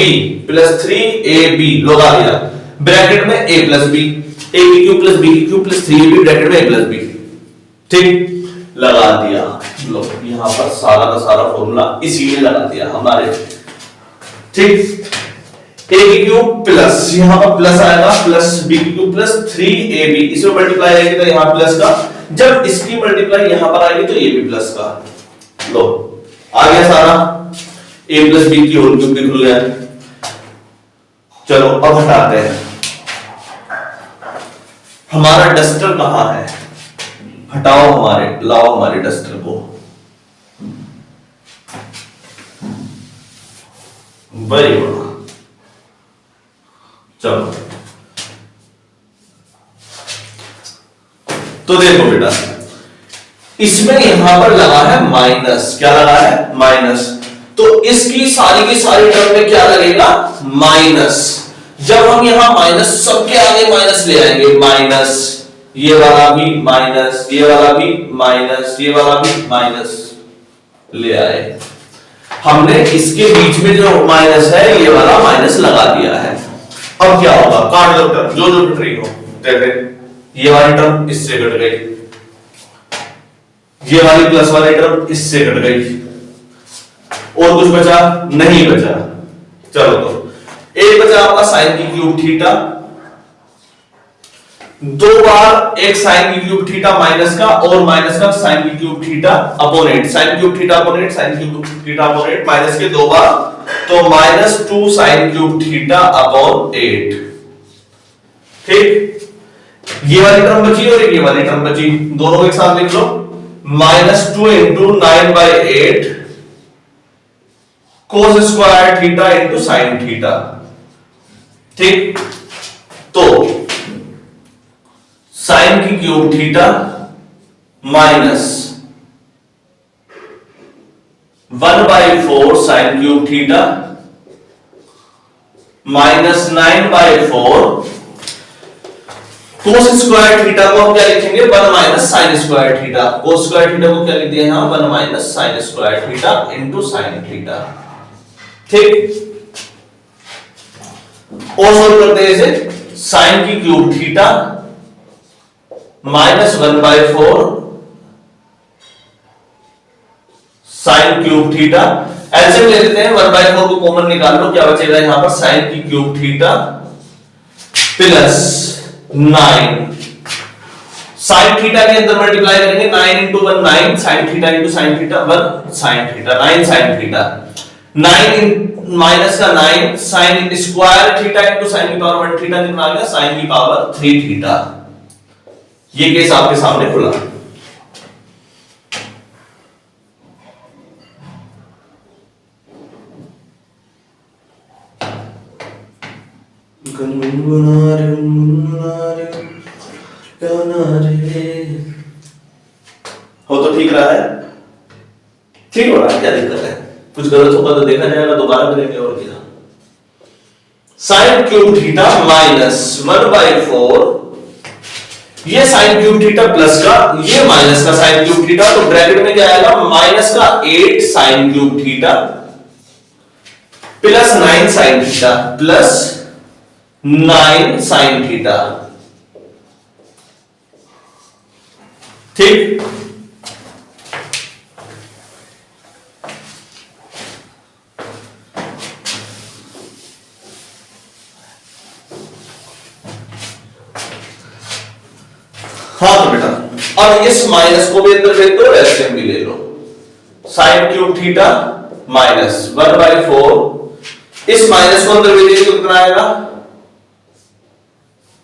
लगा दिया ब्रैकेट में a प्लस बी, a की क्यूब प्लस b की क्यूब प्लस 3ab ब्रैकेट में a प्लस b। ठीक, लगा दिया। लो, यहां पर सारा का सारा फॉर्मूला इसी में लगा दिया हमारे। ठीक, a की क्यूब प्लस, यहां पर प्लस आएगा प्लस b की क्यूब प्लस 3ab, इसमें मल्टीप्लाई आएगी तो यहां प्लस का, जब इसकी मल्टीप्लाई यहां पर आएगी तो ये भी प्लस का। लो, आ गया सारा, a प्लस b की होल क्यूब भी खुल गया। चलो अब हटाते हैं, हमारा डस्टर कहां है, हटाओ हमारे, लाओ हमारे डस्टर को। वेरी गुड, चलो तो देखो बेटा, इसमें यहां पर लगा है माइनस, क्या लगा है, माइनस, तो इसकी सारी की सारी टर्म में क्या लगेगा, माइनस। जब हम यहां माइनस, सबके आगे माइनस ले आएंगे, माइनस, ये वाला भी माइनस, ये वाला भी माइनस, ये वाला भी माइनस ले आए, हमने इसके बीच में जो माइनस है ये वाला माइनस लगा दिया है। अब क्या होगा, काट दो टर्म, जो जो कट रही हो, देखते ये वाली टर्म इससे कट गई, ये वाली प्लस वाली टर्म इससे कट गई, और कुछ बचा नहीं बचा। चलो, तो एक बचा आपका साइन की क्यूब थीटा, दो बार एक साइन की क्यूब थीटा माइनस का और माइनस का साइन की cube theta upon 8, sine cube theta upon 8, sine cube theta upon 8, minus के दो बार, तो -2 साइन क्यूब थीटा अपॉन 8। ठीक, ये वाली टर्म बची और ये वाली टर्म बची, दोनों एक साथ लिख लो, -2 इंटू 9/8 कोस square theta into sine theta. ठीक, तो साइन की cube theta minus 1/4 sign cube theta minus 9/4 कोस स्क्वायर थीटा को हम क्या लिखेंगे 1 minus sign square theta. Cos square theta को क्या लिख दिया यहां 1 minus sign square theta into sine theta. ठीक, और सोल्व करते हैं इसे। साइन की cube theta minus 1/4 sign cube theta. LCM ले लेते हैं, 1/4 को कॉमन निकाल लो, क्या बचेगा यहां पर साइन की cube theta plus 9 sine theta के अंदर मल्टीप्लाई करेंगे 9 into 1 9 sine theta into sine theta 1 sine theta 9 sine theta 9 minus का 9 sign square theta into sine की पावर 1 थीटा कितना आ गया साइन की पावर 3 थीटा। ये केस आपके सामने खुला। हो तो ठीक रहा है, ठीक हो रहा है, क्या दिक्कत है? कुछ गलत होगा तो देखा जाएगा, दोबारा करेंगे और क्या। साइन क्यूब थीटा माइनस 1/4 ये साइन क्यूब थीटा प्लस का ये माइनस का साइन क्यूब थीटा, तो ब्रैकेट में क्या आएगा माइनस का 8 sine cube theta plus 9 sine theta plus 9 sign theta. ठीक, हाँ तो बेटा अब इस माइनस को भी अंदर भेज दो, एलसीएम भी ले लो। साइन क्यूब थीटा माइनस 1/4 इस माइनस को अंदर भेजिए तो कितना आएगा,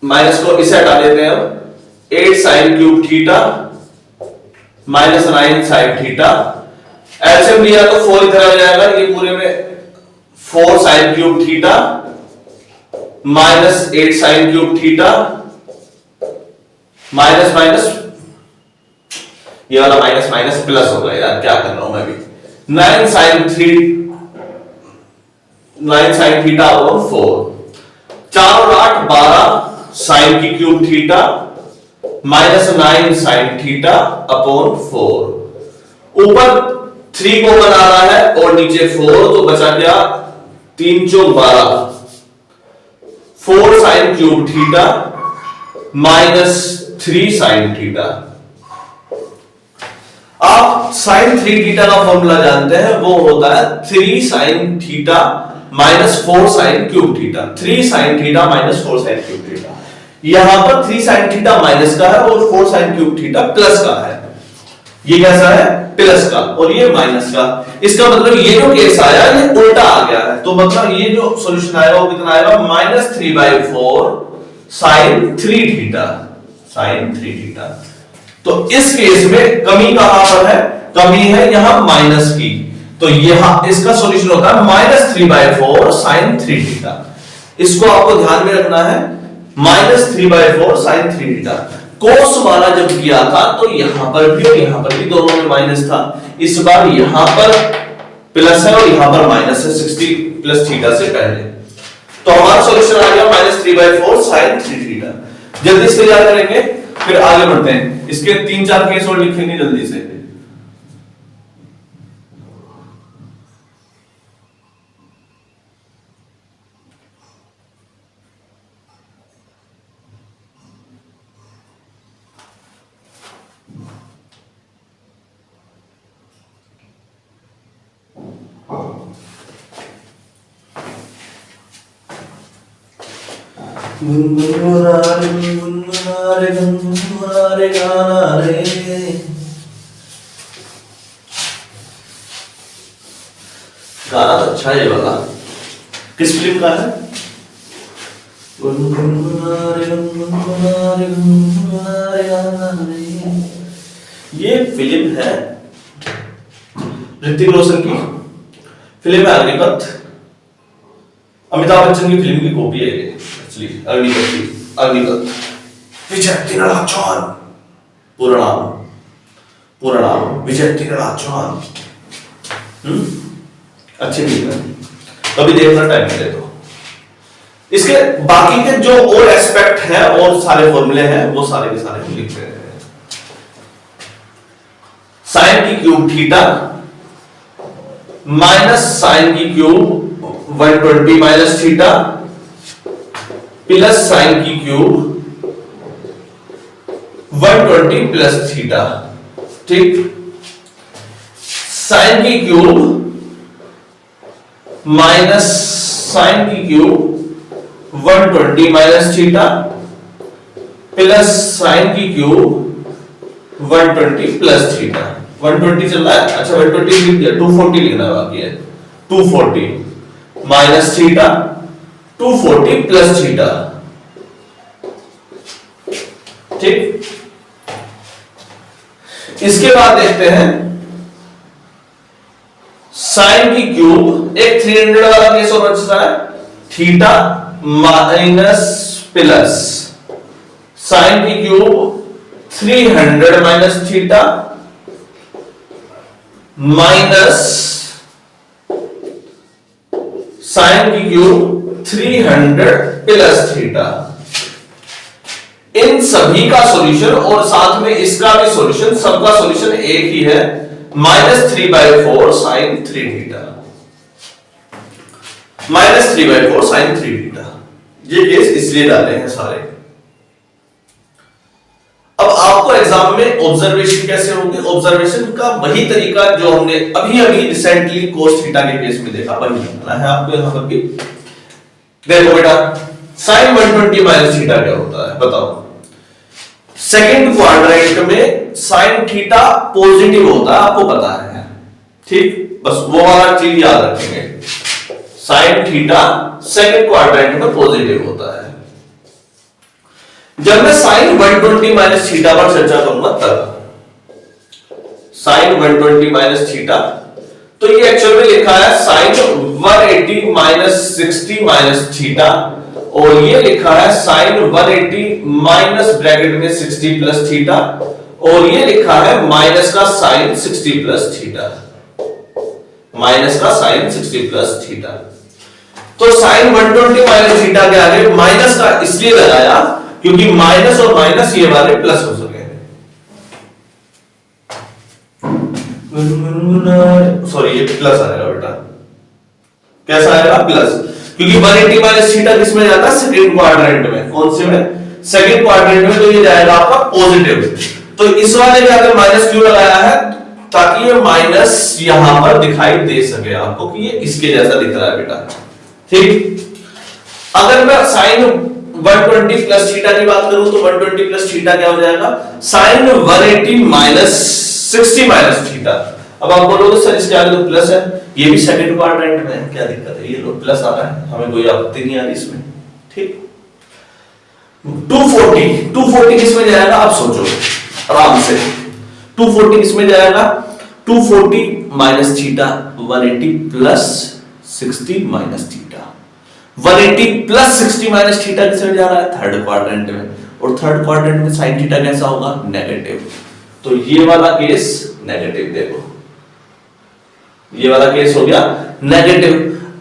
माइनस को इसे हटा देते हैं अब 8 sine cube theta minus 9 sine theta. LCM लिया तो 4 इधर आ जाएगा, ये पूरे में 4 sign cube theta minus 8 sine cube theta minus minus ये वाला माइनस माइनस प्लस होगा यार, क्या कर रहा हूं मैं भी। 9 साइन थीटा और 4 4 और 8 12 साइन की cube theta minus 9 sine theta upon 4। ऊपर 3 को बना रहा है और नीचे 4, तो बचा गया 3 चौक 12 4 sign cube theta minus 3 sine theta. आप साइन 3 थीटा का फॉर्मूला जानते हैं, वो होता है 3 sine theta minus 4 sign cube theta. 3 sine theta minus 4 sign cube theta. यहां पर 3 साइन थीटा माइनस का है और 4 साइन क्यूब थीटा प्लस का है। ये कैसा है प्लस का और ये माइनस का। इसका मतलब ये जो केस आया ये उल्टा आ गया है, तो मतलब ये जो सॉल्यूशन आएगा वो कितना आएगा minus 3/4 sine 3 theta sine 3 theta. तो इस केस में कमी कहां पर है, कमी है यहां माइनस की, तो यहां इसका सॉल्यूशन होता है माइनस 3/4 साइन 3 थीटा। इसको आपको ध्यान में रखना है, माइनस 3/4 साइन 3 थीटा। कोस वाला जब किया था तो यहां पर भी और यहां पर भी दोनों में माइनस था, इस बार यहां पर प्लस है और यहां पर माइनस है 60 प्लस थीटा से पहले। तो हमारा सॉल्यूशन आ गया माइनस 3/4 साइन 3 थीटा। जल्दी से याद करेंगे फिर आगे बढ़ते हैं, इसके 3-4 केस और लिखेंगे जल्दी से। गुनगुनारे गुनगुनारे गुनगुनारे गाना रे। गाना तो अच्छा है ये वाला, किस फिल्म का है? गुनगुनारे गुनगुनारे गुनगुनारे गाना रे। ये फिल्म है ऋतिक रोशन की फिल्म है अग्निपथ। अमिताभ बच्चन की फिल्म की कॉपी है ये अग्निपथ। अग्निपथ विजय तिनड़ाचौहान पूरा नाम विजय तिनड़ाचौहान। अच्छी फिल्म है, कभी देखना टाइम मिले तो। इसके बाकी के जो और एस्पेक्ट है और सारे फॉर्मूले हैं वो सारे के सारे हम लिख रहे हैं। साइन की क्यूब थीटा माइनस साइन की cube 120 minus theta plus sine की क्यूब 120 प्लस थीटा। ठीक, साइन की क्यूब माइनस साइन की cube 120 minus theta plus sine की क्यूब 120 प्लस थीटा। 120 चल रहा है, अच्छा 120 लिख दिया, 240 लिखना बाकी है। 240 माइनस थीटा 240 प्लस थीटा। ठीक, इसके बाद देखते हैं साइन की क्यूब, एक 300 वाला केस और बचता है, थीटा माइनस प्लस साइन की cube 300 minus theta minus sine की क्यूब 300 प्लस थीटा। इन सभी का सॉल्यूशन और साथ में इसका भी सॉल्यूशन, सबका सॉल्यूशन एक ही है, -3/4 sin 3 थीटा, -3/4 sin 3 थीटा। ये केस इसलिए डाले हैं सारे। अब आपको एग्जाम में ऑब्जर्वेशन कैसे होगी, ऑब्जर्वेशन का वही तरीका जो हमने अभी रिसेंटली cos थीटा के केस में देखा, वही करना है आपको यहां पर भी। देखो बेटा, sin 120 माइनस थीटा क्या होता है बताओ। सेकंड क्वाड्रेंट में sin थीटा पॉजिटिव होता है, आपको पता है। ठीक, बस वो वाला चीज याद रखेंगे, sin थीटा सेकंड क्वाड्रेंट में पॉजिटिव होता है। जब मैं sin 120 माइनस थीटा पर चर्चा करूंगा तब, sin 120 माइनस थीटा, तो ये एक्चुअल में लिखा है sin 180 माइनस 60 माइनस थीटा, और ये लिखा है sin 180 माइनस ब्रैकेट में 60 प्लस थीटा, और ये लिखा है माइनस का sin 60 प्लस थीटा, माइनस का sin 60 प्लस थीटा। तो sin 120 माइनस थीटा के आगे माइनस का इसलिए लगाया क्योंकि माइनस और माइनस ये वाले प्लस हो सके, सॉरी ये प्लस आएगा बेटा, कैसा आएगा प्लस, क्योंकि 180 माइनस थीटा किसमें जाता है, सेकंड क्वाड्रेंट में। कौन से में, सेकंड क्वाड्रेंट में, तो ये जाएगा आपका पॉजिटिव। तो इस वाले के आगे माइनस क्यों लगाया है, ताकि ये माइनस यहां पर दिखाई दे सके आपको कि ये इसके जैसा दिख रहा है बेटा। ठीक, अगर मैं sin 120 प्लस थीटा की बात करूं तो 120 प्लस थीटा क्या हो जाएगा, sin 180 माइनस 60 माइनस थीटा। अब आप बोलोगे सर इसके आगे तो प्लस है, ये भी सेकंड क्वाड्रेंट में है, क्या दिक्कत है, ये लो प्लस आ रहा है, हमें कोई आपत्ति नहीं आ रही इसमें। ठीक, 240 किसमें जाएगा, आप सोचो आराम से, 240 किसमें जाएगा, 240 minus theta 180 plus 60 minus theta, 180 plus 60 minus theta किसमें जा रहा है, थर्ड क्वाड्रेंट में, और थर्ड क्वाड्रेंट में sin थीटा कैसा होगा, नेगेटिव। तो ये वाला केस नेगेटिव, देखो ये वाला केस हो गया नेगेटिव।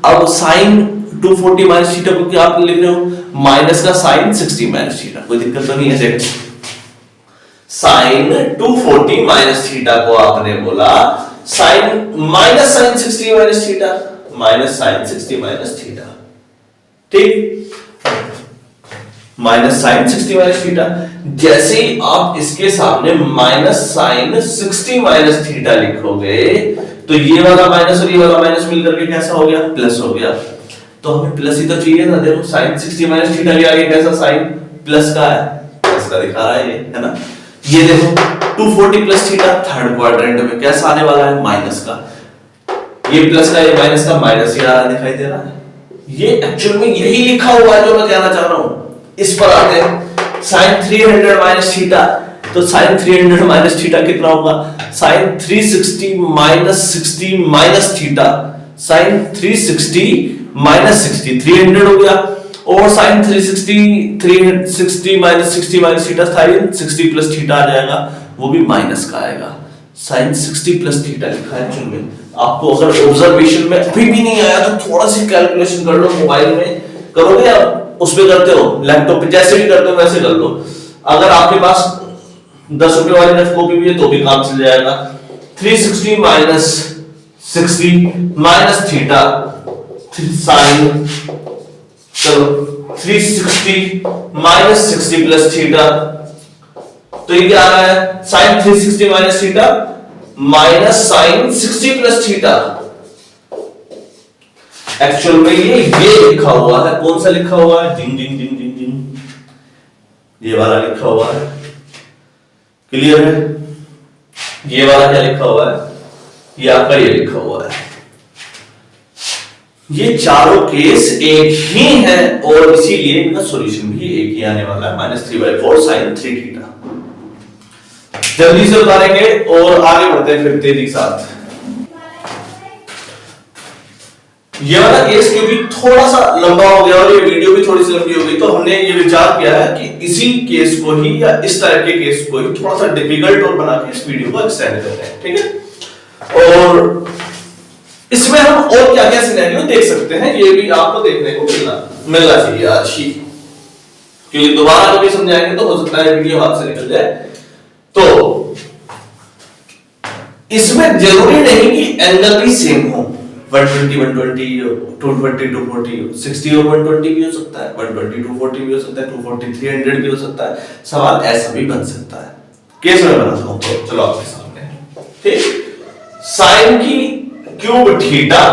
अब sin 240 माइनस थीटा को क्या आप लिख रहे हो, माइनस का sin 60 माइनस थीटा, कोई दिक्कत तो नहीं है। sin 240 माइनस थीटा को आपने बोला sin minus sin 60 minus theta, minus sin 60 minus theta. ठीक, माइनस sin 60 माइनस थीटा, जैसे ही आप इसके सामने माइनस sin 60 माइनस थीटा लिखोगे तो ये वाला माइनस और ये वाला माइनस मिलकर के कैसा हो गया, प्लस हो गया। तो हमें प्लस ही तो चाहिए ना, देखो sin 60 माइनस थीटा के आगे कैसा साइन प्लस का है, प्लस का दिखा रहा है ये, है ना। ये देखो 240 प्लस थीटा थर्ड क्वाड्रेंट में कैसा आने वाला है, माइनस का, ये प्लस का, ये माइनस का, माइनस ही आ रहा दिखाई दे रहा है। ये एक्चुअल में यही लिखा हुआ है जो मैं कहना चाह रहा हूं। इस पर आते हैं, sin 300 माइनस थीटा, तो sin 300 माइनस थीटा कितना होगा, sin 360 minus 60 minus theta, sin 360 minus 60 300 हो गया, और sin 360 minus 60 minus theta sin 60 plus theta आ जाएगा, वो भी माइनस का आएगा। sin 60 प्लस थीटा लिखा है चुन में। आपको अगर ऑब्जर्वेशन में अभी भी नहीं आया तो थोड़ा सी कैलकुलेशन कर लो मोबाइल में, करोगे या उस पे करते हो, लैपटॉप पे जैसे भी करते हो वैसे कर लो। अगर आपके पास 10 रुपए वाली रफ कॉपी भी है तो भी काम चल जाएगा। 360 माइनस 60 माइनस थीटा साइन, चलो 360 माइनस 60 प्लस थीटा, तो ये क्या आ रहा है, sine 360 minus theta minus sine 60 plus theta. Actual में ये लिखा हुआ है, कौन सा लिखा हुआ है, जिन जिन जिन जिन जिन, ये वाला लिखा हुआ है, क्लियर है। ये वाला क्या लिखा हुआ है, ये आपका ये लिखा हुआ है। ये चारों केस एक ही है और इसीलिए इनका सॉल्यूशन भी एक ही आने वाला है, -3/4 sin 3 थीटा। जल्दी से उतारेंगे और आगे बढ़ते हैं फिर तेजी के साथ। ये वाला केस क्योंकि थोड़ा सा लंबा हो गया और ये वीडियो भी थोड़ी सी लंबी हो गई, तो हमने ये विचार किया है कि इसी केस को ही या इस तरह के केस को ही थोड़ा सा डिफिकल्ट और बना के इस वीडियो को एक्सटेंड करते हैं, ठीक है। और इसमें हम और क्या क्या सिनेरियो देख सकते हैं ये भी आपको देखने को मिलना चाहिए आज ही, क्योंकि दोबारा कभी समझाएंगे तो हो सकता है वीडियो हाथ से निकल जाए। तो इसमें जरूरी नहीं कि एंगल भी सेम हो, 120 120 220 240 60 और 120 भी हो सकता है, 120 240 भी हो सकता है, 240 300 भी हो सकता है। सवाल ऐसा भी बन सकता है, केस में बनाता हूं तो चलो आपके सामने, ठीक। साइन की cube theta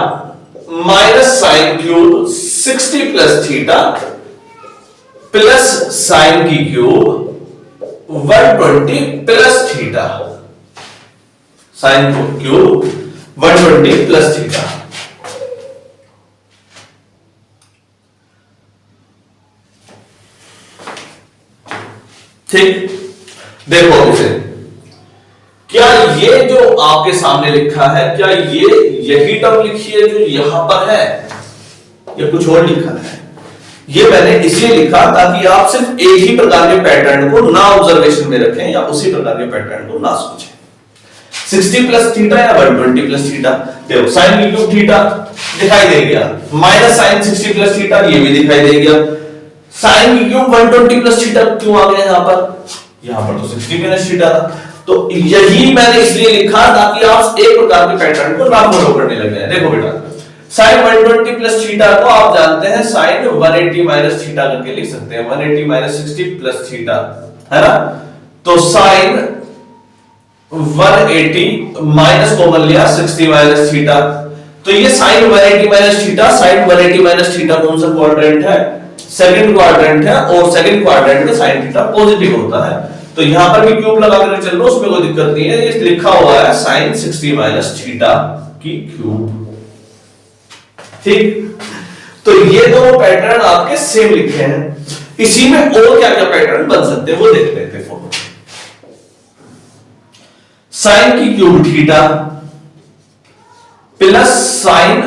minus sine cube 60 plus theta plus sine की cube 120 plus theta, sine cube 120 plus theta. ठीक, देखो इसे, क्या ये जो आपके सामने लिखा है, क्या ये यही टर्म लिखी है जो यहां पर है या कुछ और लिखा है? ये मैंने इसलिए लिखा ताकि आप सिर्फ एक ही प्रकार के पैटर्न को ना ऑब्जर्वेशन में रखें या उसी प्रकार के पैटर्न को ना सोचें। 60 प्लस थीटा या 120 प्लस थीटा, देखो साइन की क्यूब थीटा दिखाई दे गया, माइनस साइन 60 प्लस थीटा ये भी दिखाई दे गया। साइन की क्यूब 120 प्लस थीटा क्यों आ गया यहां पर तो 60 माइनस थीटा था। तो यही मैंने इसलिए लिखा ताकि आप एक प्रकार के पैटर्न को ना फॉलो करने लग जाए। देखो बेटा, साइन 120 प्लस थीटा को आप जानते हैं साइन 180 माइनस थीटा करके लिख सकते हैं, 180 माइनस 60 प्लस थीटा, है ना। तो साइन 180 माइनस कॉमन लिया 60 माइनस थीटा, तो ये sine 180 minus theta, sine 180 minus theta कौन सा क्वाड्रेंट है, सेकंड क्वाड्रेंट है, और सेकंड क्वाड्रेंट में साइन थीटा पॉजिटिव होता है। तो यहां पर भी क्यूब लगा कर चल लो, उसमें कोई दिक्कत नहीं है। ये लिखा हुआ है साइन 60 माइनस थीटा की क्यूब, ठीक। तो ये दोनों पैटर्न आपके सेम लिखे हैं। इसी में और क्या क्या पैटर्न बन सकते हैं वो देख लेते हैं। साइन की क्यूब थीटा प्लस साइन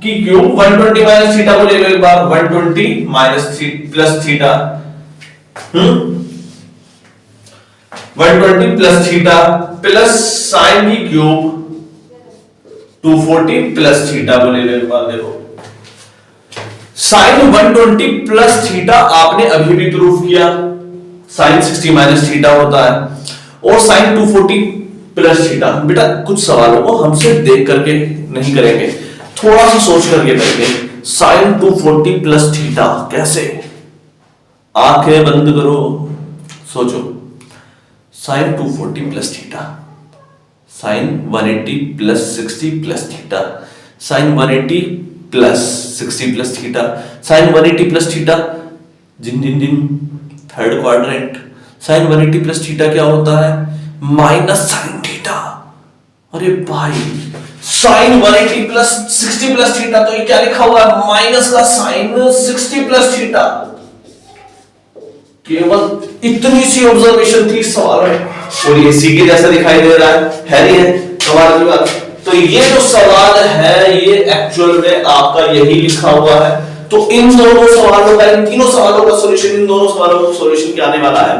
की क्यूब 120 माइनस थीटा को ले लो एक बार, 120 minus plus theta, 120 plus theta plus sine की क्यूब 240 प्लस थीटा को ले लो एक बार। देखो साइन 120 प्लस थीटा आपने अभी भी प्रूफ किया, साइन 60 माइनस थीटा होता है, और साइन 240 प्लस थीटा। बेटा कुछ सवालों को हमसे देख करके नहीं करेंगे, थोड़ा सा सोच करके करेंगे। साइन 240 प्लस थीटा कैसे, आंखें बंद करो, सोचो। Sine 240 plus theta, sine 180 plus 60 plus theta, sine 180 plus 60 plus theta, sine 180 plus theta, जिन जिन जिन third quadrant. Sine 180 plus theta क्या होता है, माइनस साइन थीटा। अरे भाई साइन 180 प्लस 60 प्लस थीटा, तो ये क्या लिखा हुआ है, माइनस का साइन 60 प्लस थीटा। केवल इतनी सी ऑब्जर्वेशन थी इस सवाल में, और ये सी के जैसा दिखाई दे रहा है नहीं है सवाल की बात। तो ये जो सवाल है ये एक्चुअल में आपका यही लिखा हुआ है। तो इन दोनों सवालों का, इन तीनों सवालों का सॉल्यूशन, इन दोनों सवालों का सॉल्यूशन क्या आने वाला है,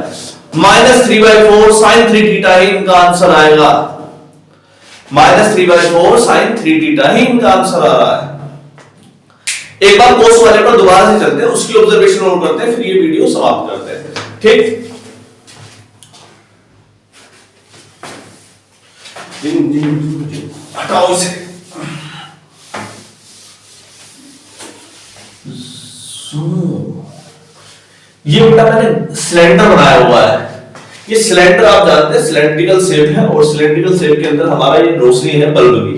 -3/4 sin 3 थीटा ही इनका आंसर आएगा। -3/4 sin 3 थीटा ही इनका आंसर आ रहा है। एक बार कोस वाले पर दोबारा से चलते हैं, उसकी ऑब्जर्वेशन नोट करते हैं, फिर ये वीडियो समाप्त करते हैं। ठीक, हटाओ इसे। ये बेटा मैंने सिलेंडर बनाया हुआ है। ये सिलेंडर आप जानते हैं सिलेंड्रिकल शेप है, और सिलेंड्रिकल शेप के अंदर हमारा ये रोशनी है बल्ब की,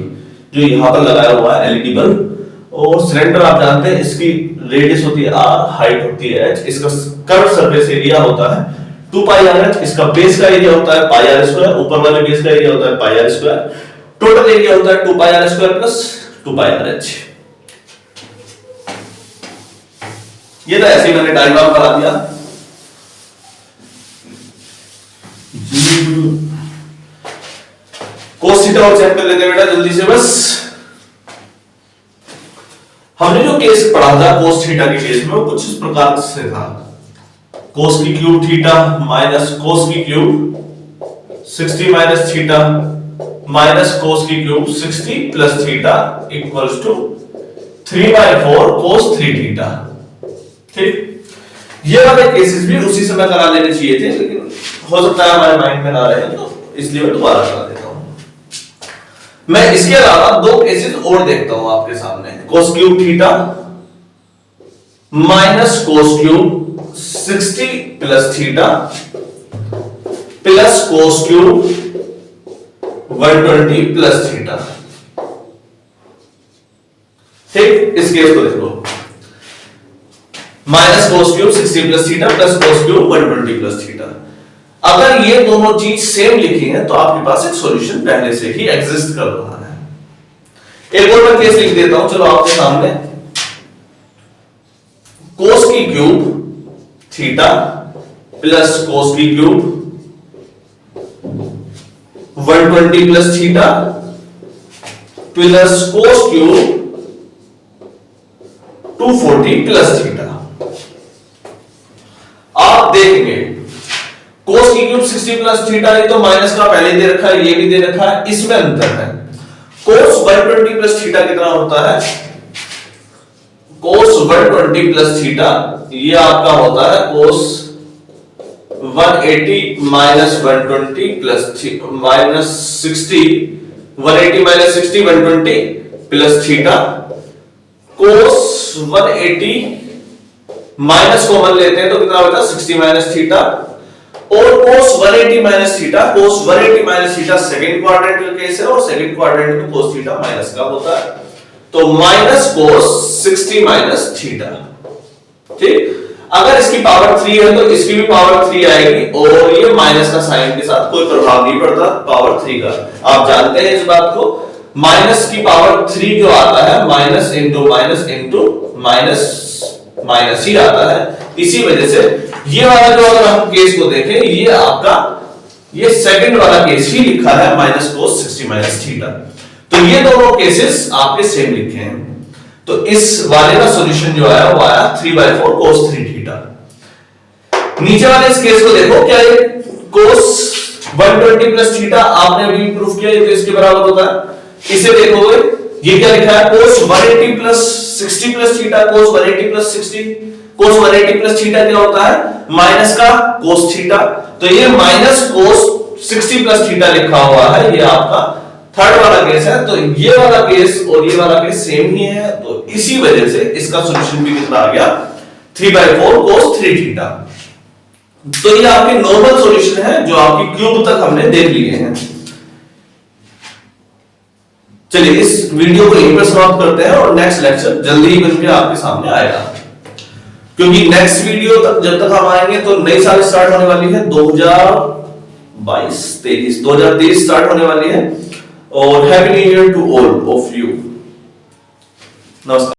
जो यहाँ पर लगाया हुआ है एलईडी बल्ब। और सिलेंडर आप जानते हैं इसकी रेडियस होती है r, हाइट होती है h, इसका कर्व सरफेस एरिया होता है 2 पाई r h, इसका बेस का एरिया होता है पाई r स्क्वायर, ऊपर वाले बेस का एरिया होता है पाई r स्क्वायर, टोटल एरिया होता है 2 पाई r स्क्वायर प्लस 2 पाई r h। ये तो ऐसे ही मैंने डायग्राम बना दिया। कोस थीटा और चेक कर लेते हैं बेटा जल्दी से। बस हमने जो केस पढ़ा था कोस थीटा के केस में, वो कुछ इस प्रकार से था, कोस की क्यूब थीटा माइनस कोस की cube 60 minus theta minus cos की cube 60 plus theta equals to 3/4 cos 3 theta. ठीक, ये वाले केसेस भी उसी समय करा लेने चाहिए थे, लेकिन हो सकता है हमारे माइंड में ना रहे, तो इसलिए मैं दोबारा करा देता हूं। मैं इसके अलावा 2 केसेस और देखता हूं आपके सामने। Cos cube theta minus cos cube 60 plus theta plus cos cube 120 plus theta. ठीक, इस केस को देखो, minus cos cube 60 plus theta plus cos cube 120 plus theta. अगर ये दोनों चीज सेम लिखी है तो आपके पास एक सॉल्यूशन पहले से ही एग्जिस्ट कर रहा है। एक और मैं केस लिख देता हूं, चलो आपके सामने। कोस की क्यूब थीटा प्लस कोस की cube 120 plus theta plus cos cube 240 plus theta. आप देखेंगे कोस की क्यूब 60 प्लस थीटा, ये तो माइनस का पहले दे रखा है, ये भी दे रखा है, इसमें अंतर है। कोस 120 प्लस थीटा कितना होता है? कोस 120 प्लस थीटा ये आपका होता है cos 180 minus 120 plus minus 60, 180 minus 60 120 plus theta. Cos 180 minus common लेते हैं तो कितना बचा 60 माइनस थीटा, और cos 180 minus theta, cos 180 minus theta second quadrant का केस है, और सेकंड क्वाड्रेंट में कोस थीटा माइनस का होता है, तो माइनस कोस 60 माइनस थीटा। ठीक, अगर इसकी पावर 3 है तो इसकी भी पावर 3 आएगी, और ये माइनस का साइन के साथ कोई प्रभाव नहीं पड़ता पावर 3 का, आप जानते हैं इस बात को। माइनस की पावर 3 जो आता है minus into minus into minus minus ही आता है। इसी वजह से ये वाला जो अगर हम केस को देखें, ये आपका ये सेकंड वाला केस ही लिखा है माइनस कोस 60 माइनस थीटा, तो ये दोनों केसेस आपके सेम लिखे हैं। तो इस वाले का सॉल्यूशन जो आया वो आया 3/4 कोस 3 थीटा। नीचे वाले इस केस को देखो, क्या ये कोस 120 प्लस थीटा आपने अभी प्रूफ किया, ये तो इसके बराबर होता है। इसे देखोगे ये क्या लिखा है, cos 180 plus 60 plus theta, cos 180 plus 60, कोस 180 प्लस थीटा क्या होता है माइनस का कोस थीटा, तो ये माइनस कोस 60 प्लस थीटा लिखा हुआ है, ये आपका थर्ड वाला केस है। तो ये वाला केस और ये वाला केस सेम ही है, तो इसी वजह से इसका सॉल्यूशन भी कितना आ गया 3/4 कोस 3 थीटा। तो ये आपके नॉर्मल सॉल्यूशन है जो आपकी क्यूब तक हमने देख लिए हैं। चलिए इस वीडियो को यहीं पर समाप्त करते हैं, और नेक्स्ट लेक्चर जल्दी ही बनकर आपके सामने आएगा, क्योंकि नेक्स्ट वीडियो तक जब तक हम आएंगे तो नई साल स्टार्ट होने वाली है, 2023 स्टार्ट होने वाली है। और happy new year to all of you. नमस्कार।